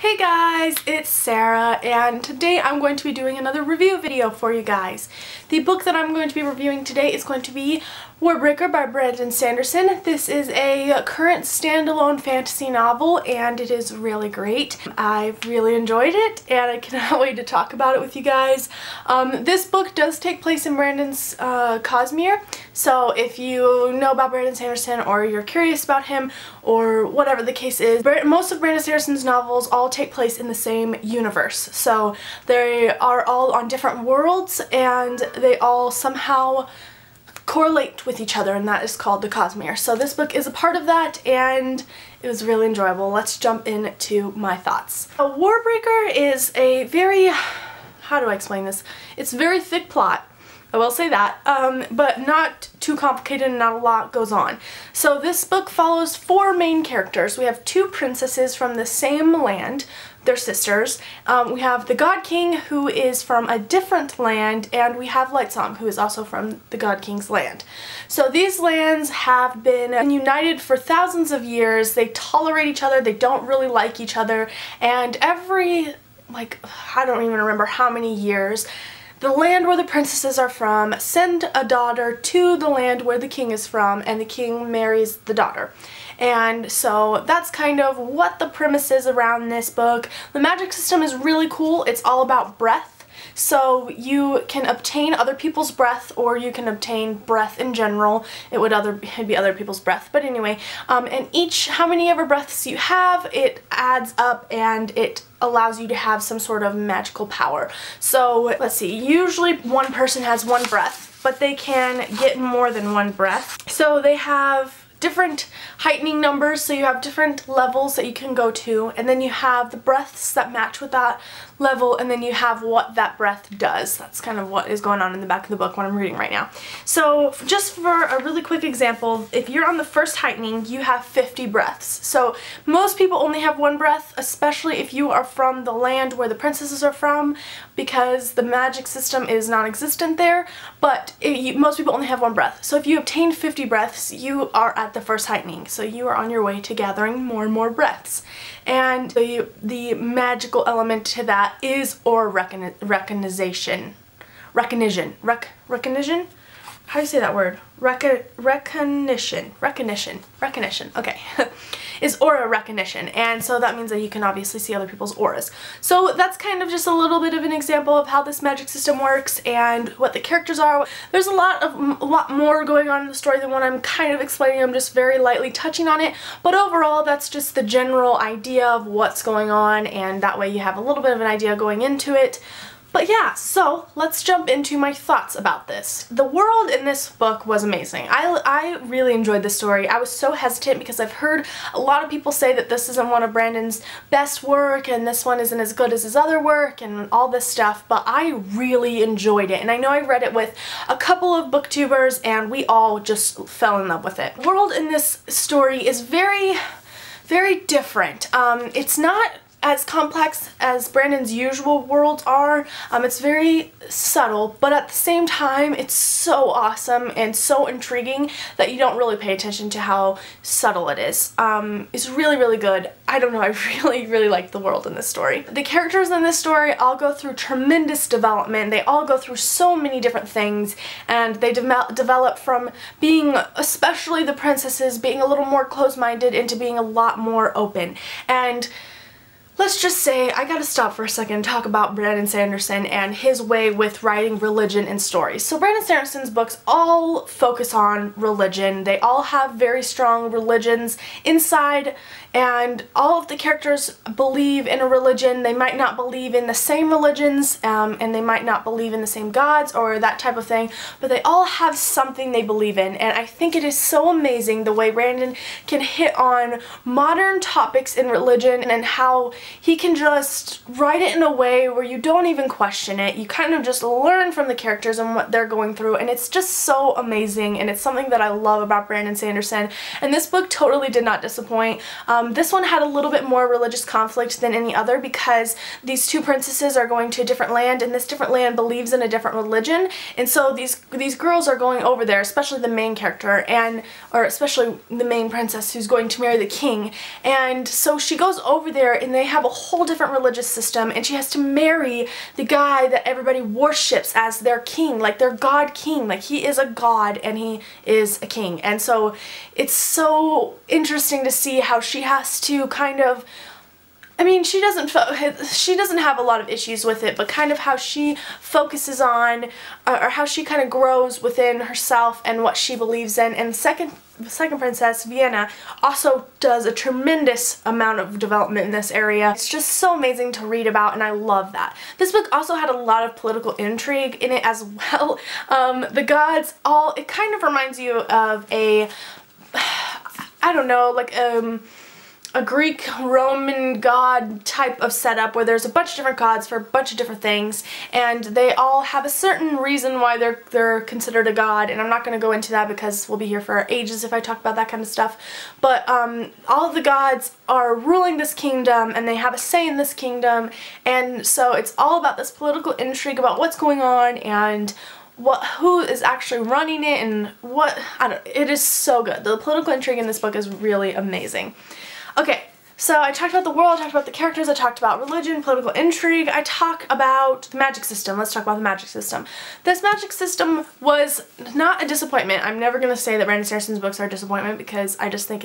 Hey guys, it's Sarah, and today I'm going to be doing another review video for you guys. The book that I'm going to be reviewing today is going to be Warbreaker by Brandon Sanderson. This is a current standalone fantasy novel and it is really great. I've really enjoyed it and I cannot wait to talk about it with you guys. This book does take place in Brandon's Cosmere, so if you know about Brandon Sanderson or you're curious about him or whatever the case is, most of Brandon Sanderson's novels all take place in the same universe. So they are all on different worlds and they all somehow correlate with each other, and that is called the Cosmere. So this book is a part of that and it was really enjoyable. Let's jump into my thoughts. Warbreaker is a very, how do I explain this? It's a very thick plot. I will say that, but not too complicated and not a lot goes on. So this book follows four main characters. We have two princesses from the same land. They're sisters. We have the God King, who is from a different land, and we have Lightsong, who is also from the God King's land. So these lands have been united for thousands of years. They tolerate each other, they don't really like each other, and every, I don't even remember how many years, the land where the princesses are from send a daughter to the land where the king is from, and the king marries the daughter. And so that's kind of what the premise is around this book. The magic system is really cool. It's all about breath. So you can obtain other people's breath, or you can obtain breath in general. It'd be other people's breath, but anyway. And how many ever breaths you have, it adds up and it allows you to have some sort of magical power. So let's see, usually one person has one breath, but they can get more than one breath. So they have different heightening numbers, so you have different levels that you can go to, and then you have the breaths that match with that level, and then you have what that breath does. That's kind of what is going on in the back of the book, what I'm reading right now. So just for a really quick example, if you're on the first heightening, you have 50 breaths. So most people only have one breath, especially if you are from the land where the princesses are from, because the magic system is non-existent there, but most people only have one breath. So if you obtain 50 breaths, you are at the first heightening, so you are on your way to gathering more and more breaths. And the magical element to that is aura recognition. Recognition. How do you say that word? Recognition. Okay. Is aura recognition, and so that means that you can obviously see other people's auras. So that's kind of just a little bit of an example of how this magic system works and what the characters are. There's a lot more going on in the story than what I'm kind of explaining. I'm just very lightly touching on it, but overall that's just the general idea of what's going on, and that way you have a little bit of an idea going into it. But yeah, so let's jump into my thoughts about this. The world in this book was amazing. I really enjoyed the story. I was so hesitant because I've heard a lot of people say that this isn't one of Brandon's best work and this one isn't as good as his other work and all this stuff, but I really enjoyed it. And I know I read it with a couple of booktubers and we all just fell in love with it. The world in this story is very, very different. It's not as complex as Brandon's usual worlds are. It's very subtle, but at the same time it's so awesome and so intriguing that you don't really pay attention to how subtle it is. It's really, really good. I don't know, I really like the world in this story. The characters in this story all go through tremendous development. They all go through so many different things, and they develop from being, especially the princesses, being a little more closed-minded into being a lot more open. And let's just say, I gotta stop for a second and talk about Brandon Sanderson and his way with writing religion in stories. So Brandon Sanderson's books all focus on religion. They all have very strong religions inside, and all of the characters believe in a religion. They might not believe in the same religions, and they might not believe in the same gods or that type of thing, but they all have something they believe in, and I think it is so amazing the way Brandon can hit on modern topics in religion and how he can just write it in a way where you don't even question it. You kind of just learn from the characters and what they're going through, and it's just so amazing, and it's something that I love about Brandon Sanderson, and this book totally did not disappoint. This one had a little bit more religious conflict than any other because these two princesses are going to a different land, and this different land believes in a different religion, and so these girls are going over there, especially the main character, or especially the main princess who's going to marry the king, and so she goes over there and they have have a whole different religious system, and she has to marry the guy that everybody worships as their king, like their god king. Like, he is a god and he is a king. And so it's so interesting to see how she has to kind of, I mean, she doesn't have a lot of issues with it, but kind of how she focuses on, or how she kind of grows within herself and what she believes in. And the second princess, Vienna, also does a tremendous amount of development in this area. It's just so amazing to read about, and I love that. This book also had a lot of political intrigue in it as well. The gods, it kind of reminds you of I don't know, like a Greek Roman god type of setup where there's a bunch of different gods for a bunch of different things, and they all have a certain reason why they're considered a god, and I'm not going to go into that because we'll be here for ages if I talk about that kind of stuff. But all of the gods are ruling this kingdom, and they have a say in this kingdom, and so it's all about this political intrigue about what's going on and who is actually running it, and it is so good. The political intrigue in this book is really amazing. Okay, so I talked about the world, I talked about the characters, I talked about religion, political intrigue, I talk about the magic system. Let's talk about the magic system. This magic system was not a disappointment. I'm never going to say that Brandon Sanderson's books are a disappointment because I just think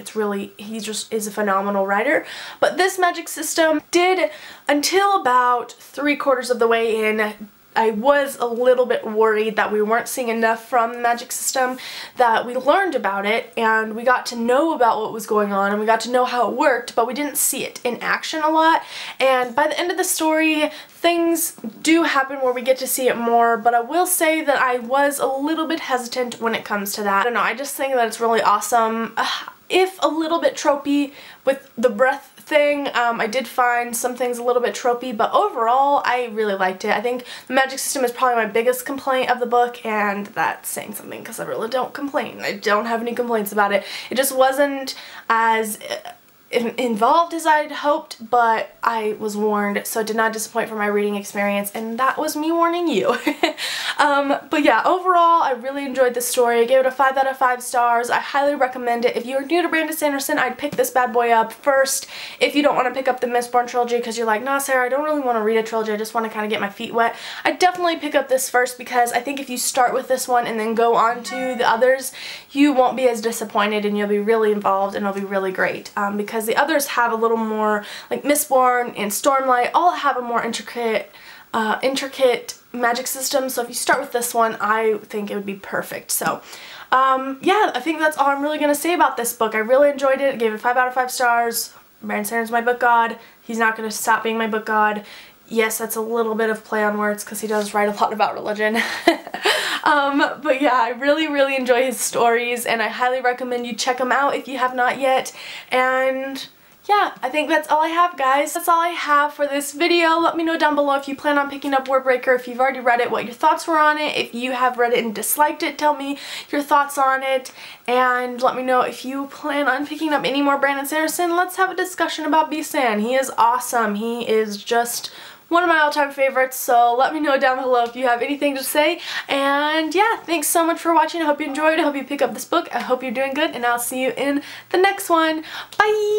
he just is a phenomenal writer. But this magic system did, until about 3/4 of the way in, I was a little bit worried that we weren't seeing enough from the magic system, that we learned about it and we got to know about what was going on and we got to know how it worked, but we didn't see it in action a lot. And by the end of the story, things do happen where we get to see it more, but I will say that I was a little bit hesitant when it comes to that. I don't know, I just think that it's really awesome. If a little bit tropey with the breath thing, I did find some things a little bit tropey, but overall I really liked it. I think the magic system is probably my biggest complaint of the book, and that's saying something because I really don't complain. I don't have any complaints about it. It just wasn't as involved as I'd hoped, but I was warned, so it did not disappoint for my reading experience, and that was me warning you. But yeah, overall, I really enjoyed this story. I gave it a 5 out of 5 stars. I highly recommend it. If you're new to Brandon Sanderson, I'd pick this bad boy up first. If you don't want to pick up the Mistborn trilogy because you're like, nah, Sarah, I don't really want to read a trilogy, I just want to kind of get my feet wet, I'd definitely pick up this first, because I think if you start with this one and then go on to the others, you won't be as disappointed and you'll be really involved and it'll be really great. Because the others have a little more, like Mistborn and Stormlight, all have a more intricate magic system, so if you start with this one, I think it would be perfect. So yeah, I think that's all I'm really going to say about this book. I really enjoyed it. I gave it 5 out of 5 stars. Brandon Sanderson's my book god. He's not going to stop being my book god. Yes, that's a little bit of play on words because he does write a lot about religion. But yeah, I really enjoy his stories, and I highly recommend you check them out if you have not yet. And yeah, I think that's all I have, guys. That's all I have for this video. Let me know down below if you plan on picking up Warbreaker, if you've already read it, what your thoughts were on it. If you have read it and disliked it, tell me your thoughts on it. And let me know if you plan on picking up any more Brandon Sanderson. Let's have a discussion about Bsan. He is awesome. He is just one of my all-time favorites, so let me know down below if you have anything to say. And yeah, thanks so much for watching. I hope you enjoyed. I hope you pick up this book. I hope you're doing good, and I'll see you in the next one. Bye!